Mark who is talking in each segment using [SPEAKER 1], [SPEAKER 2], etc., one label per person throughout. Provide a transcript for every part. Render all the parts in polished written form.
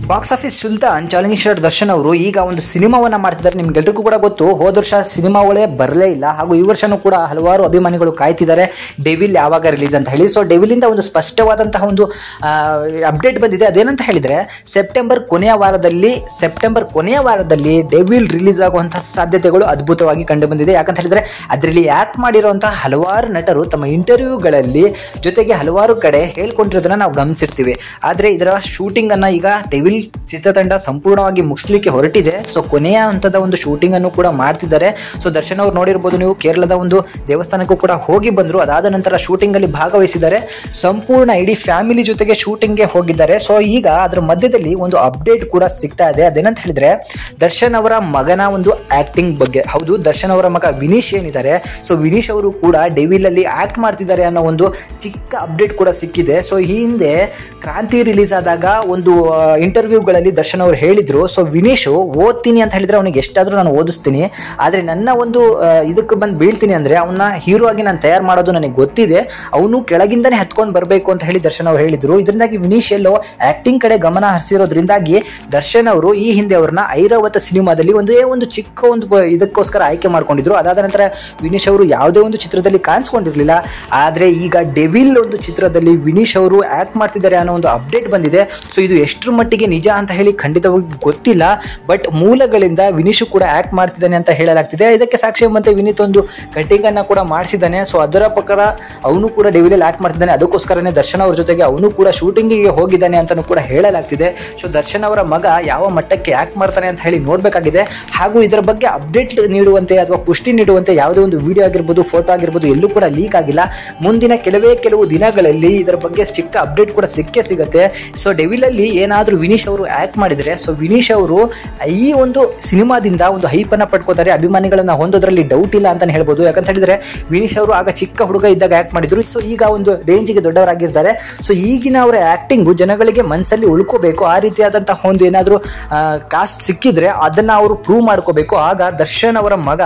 [SPEAKER 1] Box office Sultan challenging star Darshan ಅವರು ಈಗ ಒಂದು ಸಿನಿಮಾವನ್ನ ಮಾಡ್ತಿದ್ದಾರೆ. ನಿಮ್ಗೆಲ್ರಿಗೂ ಕೂಡ ಗೊತ್ತು, ಹೋದ ವರ್ಷ ಸಿನಿಮಾಗಳೇ ಬರಲೇ ಇಲ್ಲ. ಹಾಗೂ ಈ ವರ್ಷನೂ ಕೂಡ ಹಲವಾರು ಅಭಿಮಾನಿಗಳು ಕಾಯ್ತಿದ್ದಾರೆ ಡೆವಿಲ್ ಯಾವಾಗ ರಿಲೀಸ್ ಅಂತ ಹೇಳಿ. ಸೊ ಡೆವಿಲ್ ಇಂದ ಒಂದು ಸ್ಪಷ್ಟವಾದಂತಹ ಒಂದು ಅಪ್ಡೇಟ್ ಬಂದಿದೆ. ಅದೇನಂತ ಹೇಳಿದ್ರೆ ಸೆಪ್ಟೆಂಬರ್ ಕೊನೆಯ ವಾರದಲ್ಲಿ ಡೆವಿಲ್ ರಿಲೀಸ್ ಆಗುವಂತಹ ಸಾಧ್ಯತೆಗಳು ಅದ್ಭುತವಾಗಿ ಕಂಡು ಬಂದಿದೆ. ಯಾಕಂತ ಹೇಳಿದ್ರೆ ಅದರಲ್ಲಿ ಆಕ್ಟ್ ಮಾಡಿರುವಂತಹ ಹಲವಾರು ನಟರು ತಮ್ಮ ಇಂಟರ್ವ್ಯೂಗಳಲ್ಲಿ ಜೊತೆಗೆ ಹಲವಾರು ಕಡೆ ಹೇಳ್ಕೊಂಡಿರೋದನ್ನ ನಾವು ಗಮನಿಸಿರ್ತೀವಿ. ಆದ್ರೆ ಇದರ ಶೂಟಿಂಗ್ ಅನ್ನ ಈಗ ಡೆವಿಲ್ ಚಿತ್ರತಂಡ ಸಂಪೂರ್ಣವಾಗಿ ಮುಗಿಸ್ಲಿಕ್ಕೆ ಹೊರಟಿದೆ. ಸೊ ಕೊನೆಯ ಹಂತದ ಒಂದು ಶೂಟಿಂಗ್ ಅನ್ನು ಕೂಡ ಮಾಡ್ತಿದ್ದಾರೆ. ಸೊ ದರ್ಶನ್ ಅವರು ನೋಡಿರ್ಬೋದು ನೀವು, ಕೇರಳದ ಒಂದು ದೇವಸ್ಥಾನಕ್ಕೂ ಕೂಡ ಹೋಗಿ ಬಂದ್ರು. ಅದಾದ ನಂತರ ಶೂಟಿಂಗ್ ಅಲ್ಲಿ ಭಾಗವಹಿಸಿದ್ದಾರೆ. ಸಂಪೂರ್ಣ ಇಡೀ ಫ್ಯಾಮಿಲಿ ಜೊತೆಗೆ ಶೂಟಿಂಗ್ಗೆ ಹೋಗಿದ್ದಾರೆ. ಸೊ ಈಗ ಅದರ ಮಧ್ಯದಲ್ಲಿ ಒಂದು ಅಪ್ಡೇಟ್ ಕೂಡ ಸಿಗ್ತಾ ಇದೆ. ಅದೇನಂತ ಹೇಳಿದ್ರೆ ದರ್ಶನ್ ಅವರ ಮಗನ ಒಂದು ಆಕ್ಟಿಂಗ್ ಬಗ್ಗೆ. ಹೌದು, ದರ್ಶನ್ ಅವರ ಮಗ ವಿನೀಶ್ ಏನಿದ್ದಾರೆ, ಸೊ ವಿನೀಶ್ ಅವರು ಕೂಡ ಡೆವಿಲ್ ಅಲ್ಲಿ ಆಕ್ಟ್ ಮಾಡ್ತಿದ್ದಾರೆ ಅನ್ನೋ ಒಂದು ಚಿಕ್ಕ ಅಪ್ಡೇಟ್ ಕೂಡ ಸಿಕ್ಕಿದೆ. ಸೊ ಈ ಹಿಂದೆ ಕ್ರಾಂತಿ ರಿಲೀಸ್ ಆದಾಗ ಒಂದು ಇಂಟರ್ವ್ಯೂಗಳಲ್ಲಿ ದರ್ಶನ್ ಅವರು ಹೇಳಿದ್ರು, ಸೊ ವಿನೀಶ್ ಓದ್ತೀನಿ ಅಂತ ಹೇಳಿದ್ರೆ ಅವನಿಗೆ ಎಷ್ಟಾದ್ರೂ ನಾನು ಓದಿಸ್ತೀನಿ, ಆದ್ರೆ ನನ್ನ ಒಂದು ಇದಕ್ಕೆ ಬಂದು ಬೀಳ್ತೀನಿ ಅಂದ್ರೆ ಅವನ್ನ ಹೀರೋ ಆಗಿ ನಾನು ತಯಾರು ಮಾಡೋದು ನನಗೆ ಗೊತ್ತಿದೆ, ಅವನು ಕೆಳಗಿಂದಾನೆ ಹತ್ಕೊಂಡು ಬರಬೇಕು ಅಂತ ಹೇಳಿ ದರ್ಶನ್ ಅವರು ಹೇಳಿದ್ರು. ಇದರಿಂದಾಗಿ ವಿನೀಶ್ ಎಲ್ಲೋ ಆಕ್ಟಿಂಗ್ ಕಡೆ ಗಮನ ಹರಿಸಿರೋದ್ರಿಂದಾಗಿ ದರ್ಶನ್ ಅವರು ಈ ಹಿಂದೆ ಅವ್ರನ್ನ ಐರಾವತ ಸಿನಿಮಾದಲ್ಲಿ ಒಂದು ಚಿಕ್ಕ ಒಂದು ಇದಕ್ಕೋಸ್ಕರ ಆಯ್ಕೆ ಮಾಡ್ಕೊಂಡಿದ್ರು. ಅದಾದ ನಂತರ ವಿನೀಶ್ ಅವರು ಯಾವುದೇ ಒಂದು ಚಿತ್ರದಲ್ಲಿ ಕಾಣಿಸ್ಕೊಂಡಿರ್ಲಿಲ್ಲ. ಆದ್ರೆ ಈಗ ಡೆವಿಲ್ ಒಂದು ಚಿತ್ರದಲ್ಲಿ ವಿನೀಶ್ ಅವರು ಆಕ್ಟ್ ಮಾಡ್ತಿದ್ದಾರೆ ಅನ್ನೋ ಒಂದು ಅಪ್ಡೇಟ್ ಬಂದಿದೆ. ಸೊ ಇದು ಎಷ್ಟರ ಮಟ್ಟಿಗೆ ನಿಜ ಅಂತ ಹೇಳಿ ಖಂಡಿತವಾಗಿ ಗೊತ್ತಿಲ್ಲ, ಬಟ್ ಮೂಲಗಳಿಂದ ವಿನೀಶ್ ಕೂಡ ಆಕ್ಟ್ ಮಾಡ್ತಿದ್ದಾನೆ ಅಂತ ಹೇಳಲಾಗ್ತಿದೆ. ಇದಕ್ಕೆ ಸಾಕ್ಷಿ ಮತ್ತೆ ವಿನೀತ್ ಒಂದು ಕಟಿಂಗ್ ಅನ್ನ ಕೂಡ ಮಾಡಿಸಿದ್ದಾನೆ. ಸೊ ಅದರ ಪ್ರಕಾರ ಅವನು ಕೂಡ ಡೆವಿಲ್ ಅಲ್ಲಿ ಆಕ್ಟ್ ಮಾಡ್ತಿದ್ದಾನೆ. ಅದಕ್ಕೋಸ್ಕರನೇ ದರ್ಶನ್ ಅವ್ರ ಜೊತೆಗೆ ಅವನು ಕೂಡ ಶೂಟಿಂಗಿಗೆ ಹೋಗಿದ್ದಾನೆ ಅಂತಾನು ಕೂಡ ಹೇಳಲಾಗ್ತಿದೆ. ಸೊ ದರ್ಶನ್ ಅವರ ಮಗ ಯಾವ ಮಟ್ಟಕ್ಕೆ ಆಕ್ಟ್ ಮಾಡ್ತಾನೆ ಅಂತ ಹೇಳಿ ನೋಡ್ಬೇಕಾಗಿದೆ. ಹಾಗೂ ಇದರ ಬಗ್ಗೆ ಅಪ್ಡೇಟ್ ನೀಡುವಂತೆ ಅಥವಾ ಪುಷ್ಟಿ ನೀಡುವಂತೆ ಯಾವುದೇ ಒಂದು ವಿಡಿಯೋ ಆಗಿರ್ಬೋದು, ಫೋಟೋ ಆಗಿರ್ಬೋದು ಎಲ್ಲೂ ಕೂಡ ಲೀಕ್ ಆಗಿಲ್ಲ. ಮುಂದಿನ ಕೆಲವು ದಿನಗಳಲ್ಲಿ ಇದರ ಬಗ್ಗೆ ಚಿಕ್ಕ ಅಪ್ಡೇಟ್ ಕೂಡ ಸಿಗುತ್ತೆ. ಸೊ ಡೆವಿಲ್ ಅಲ್ಲಿ ಏನಾದ್ರೂ ವಿನೀಶ್ ಅವರು ಆಕ್ಟ್ ಮಾಡಿದ್ರೆ, ಸೊ ವಿನೀಶ್ ಅವರು ಈ ಒಂದು ಸಿನಿಮಾದಿಂದ ಒಂದು ಹೈಪ್ ಅನ್ನ ಪಡ್ಕೋತಾರೆ, ಅಭಿಮಾನಿಗಳನ್ನ ಹೊಂದೋದ್ರಲ್ಲಿ ಡೌಟ್ ಇಲ್ಲ ಅಂತಾನೆ ಹೇಳ್ಬೋದು. ಯಾಕಂತ ಹೇಳಿದ್ರೆ ವಿನೀಶ್ ಅವರು ಆಗ ಚಿಕ್ಕ ಹುಡುಗ ಇದ್ದಾಗ ಆಕ್ಟ್ ಮಾಡಿದ್ರು. ಸೊ ಈಗ ಒಂದು ರೇಂಜಿಗೆ ದೊಡ್ಡವರಾಗಿರ್ತಾರೆ. ಸೊ ಈಗಿನ ಅವರ ಆಕ್ಟಿಂಗು ಜನಗಳಿಗೆ ಮನಸ್ಸಲ್ಲಿ ಉಳ್ಕೋಬೇಕು. ಆ ರೀತಿಯಾದಂತಹ ಒಂದು ಏನಾದರೂ ಕಾಸ್ಟ್ ಸಿಕ್ಕಿದ್ರೆ ಅದನ್ನ ಅವರು ಪ್ರೂವ್ ಮಾಡ್ಕೋಬೇಕು. ಆಗ ದರ್ಶನ್ ಅವರ ಮಗ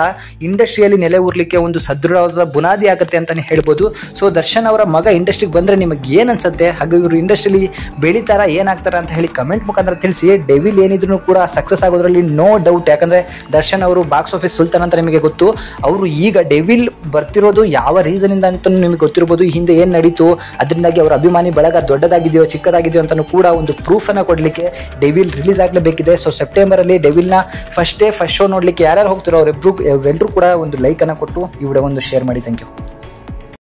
[SPEAKER 1] ಇಂಡಸ್ಟ್ರಿಯಲ್ಲಿ ನೆಲೆ ಊರ್ಲಿಕ್ಕೆ ಒಂದು ಸದೃಢವಾದ ಬುನಾದಿ ಆಗುತ್ತೆ ಅಂತಾನೆ ಹೇಳ್ಬೋದು. ಸೊ ದರ್ಶನ್ ಅವರ ಮಗ ಇಂಡಸ್ಟ್ರಿಗೆ ಬಂದ್ರೆ ನಿಮಗೆ ಏನ್ ಅನ್ಸುತ್ತೆ, ಹಾಗೂ ಇವರು ಇಂಡಸ್ಟ್ರಿಯಲ್ಲಿ ಬೆಳಿತಾರ ಏನಾಗ್ತಾರ ಅಂತ ಹೇಳಿ ಕಮೆಂಟ್ ಮುಖಾಂತರ ತಿಳಿಸಿ. ಡೆವಿಲ್ ಏನಿದ್ರು ಕೂಡ ಸಕ್ಸಸ್ ಆಗೋದ್ರಲ್ಲಿ ನೋ ಡೌಟ್. ಯಾಕಂದ್ರೆ ದರ್ಶನ್ ಅವರು ಬಾಕ್ಸ್ ಆಫೀಸ್ ಸುಲ್ತಾನ್ ಅಂತ ನಿಮಗೆ ಗೊತ್ತು. ಅವರು ಈಗ ಡೆವಿಲ್ ಬರ್ತಿರೋದು ಯಾವ ರೀಸನ್ ಇಂದ ಅಂತ ನಿಮಗೆ ಗೊತ್ತಿರಬಹುದು. ಈ ಹಿಂದೆ ಏನ್ ನಡೀತು, ಅದರಿಂದಾಗಿ ಅವರ ಅಭಿಮಾನಿ ಬಳಗ ದೊಡ್ಡದಾಗಿದೆಯೋ ಚಿಕ್ಕದಾಗಿದೆಯೋ ಅಂತಾನು ಕೂಡ ಒಂದು ಪ್ರೂಫ್ ಅನ್ನ ಕೊಡ್ಲಿಕ್ಕೆ ಡೆವಿಲ್ ರಿಲೀಸ್ ಆಗಲೇಬೇಕಿದೆ. ಸೊ ಸೆಪ್ಟೆಂಬರ್ ಅಲ್ಲಿ ಡೆವಿಲ್ ನ ಫಸ್ಟ್ ಶೋ ನೋಡ್ಲಿಕ್ಕೆ ಯಾರ್ಯಾರು ಹೋಗ್ತಾರೋ ಅವರೆಲ್ಲರೂ ಕೂಡ ಒಂದು ಲೈಕ್ ಅನ್ನ ಕೊಟ್ಟು ಈ ವಿಡಿಯೋ ಒಂದು ಶೇರ್ ಮಾಡಿ. Thank you.